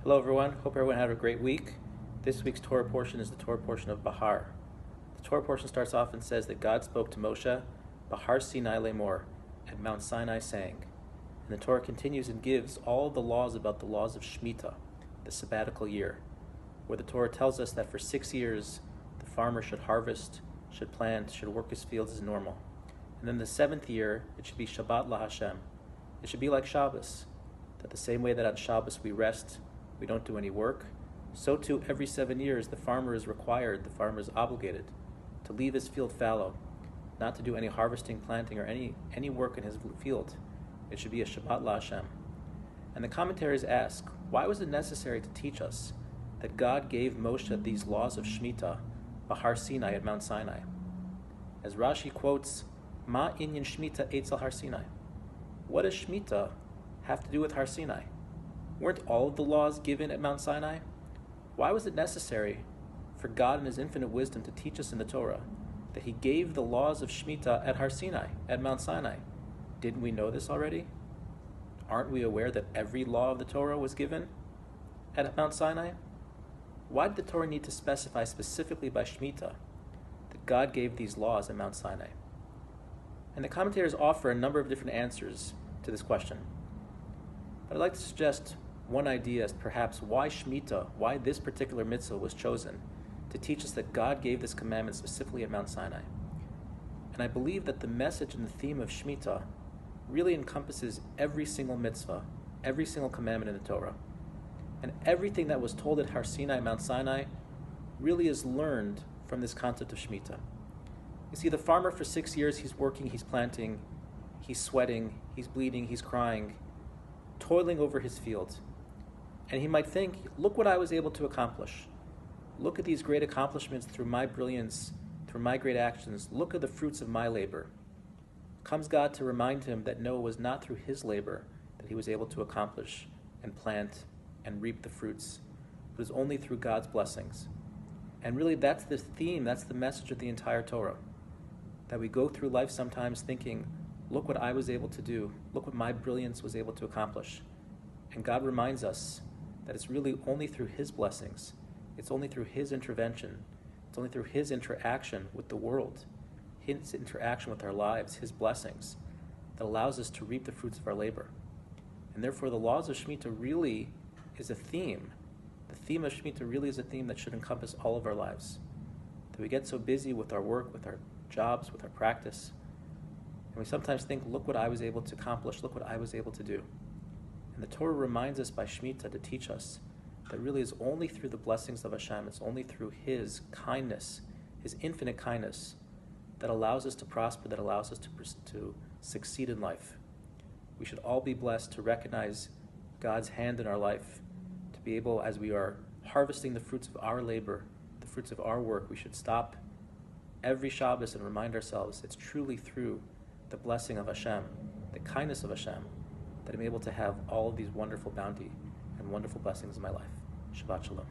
Hello everyone, hope everyone had a great week. This week's Torah portion is the Torah portion of Behar. The Torah portion starts off and says that God spoke to Moshe, Behar Sinai Lemor, at Mount Sinai saying. And the Torah continues and gives all the laws about the laws of Shemitah, the sabbatical year, where the Torah tells us that for 6 years the farmer should harvest, should plant, should work his fields as normal. And then the 7th year, it should be Shabbat LaHashem. It should be like Shabbos, that the same way that on Shabbos we rest, we don't do any work, so too every 7 years the farmer is required, the farmer is obligated to leave his field fallow, not to do any harvesting, planting, or any work in his field. It should be a Shabbat LaHashem. And the commentaries ask, why was it necessary to teach us that God gave Moshe these laws of Shemitah, Behar Sinai at Mount Sinai? As Rashi quotes, Ma inyan Shemitah etzel Har Sinai. What does Shemitah have to do with Har Sinai? Weren't all of the laws given at Mount Sinai? Why was it necessary for God in his infinite wisdom to teach us in the Torah that he gave the laws of Shemitah at Har Sinai, at Mount Sinai? Didn't we know this already? Aren't we aware that every law of the Torah was given at Mount Sinai? Why did the Torah need to specify specifically by Shemitah that God gave these laws at Mount Sinai? And the commentators offer a number of different answers to this question. But I'd like to suggest one idea as perhaps why Shemitah, why this particular mitzvah was chosen to teach us that God gave this commandment specifically at Mount Sinai. And I believe that the message and the theme of Shemitah really encompasses every single mitzvah, every single commandment in the Torah. And everything that was told at Har Sinai, Mount Sinai, really is learned from this concept of Shemitah. You see, the farmer for 6 years, he's working, he's planting, he's sweating, he's bleeding, he's crying, toiling over his field. And he might think, look what I was able to accomplish. Look at these great accomplishments through my brilliance, through my great actions. Look at the fruits of my labor. Comes God to remind him that no, it was not through his labor that he was able to accomplish and plant and reap the fruits. It was only through God's blessings. And really that's the theme, that's the message of the entire Torah. That we go through life sometimes thinking, look what I was able to do. Look what my brilliance was able to accomplish. And God reminds us that it's really only through his blessings. It's only through his intervention. It's only through his interaction with the world, his interaction with our lives, his blessings, that allows us to reap the fruits of our labor. And therefore the laws of Shemitah really is a theme. The theme of Shemitah really is a theme that should encompass all of our lives. That we get so busy with our work, with our jobs, with our practice, and we sometimes think, look what I was able to accomplish, look what I was able to do. And the Torah reminds us by Shemitah to teach us that really is only through the blessings of Hashem, it's only through his kindness, his infinite kindness, that allows us to prosper, that allows us to succeed in life. We should all be blessed to recognize God's hand in our life, to be able, as we are harvesting the fruits of our labor, the fruits of our work, we should stop every Shabbos and remind ourselves it's truly through the blessing of Hashem, the kindness of Hashem, that I'm able to have all of these wonderful bounty and wonderful blessings in my life. Shabbat Shalom.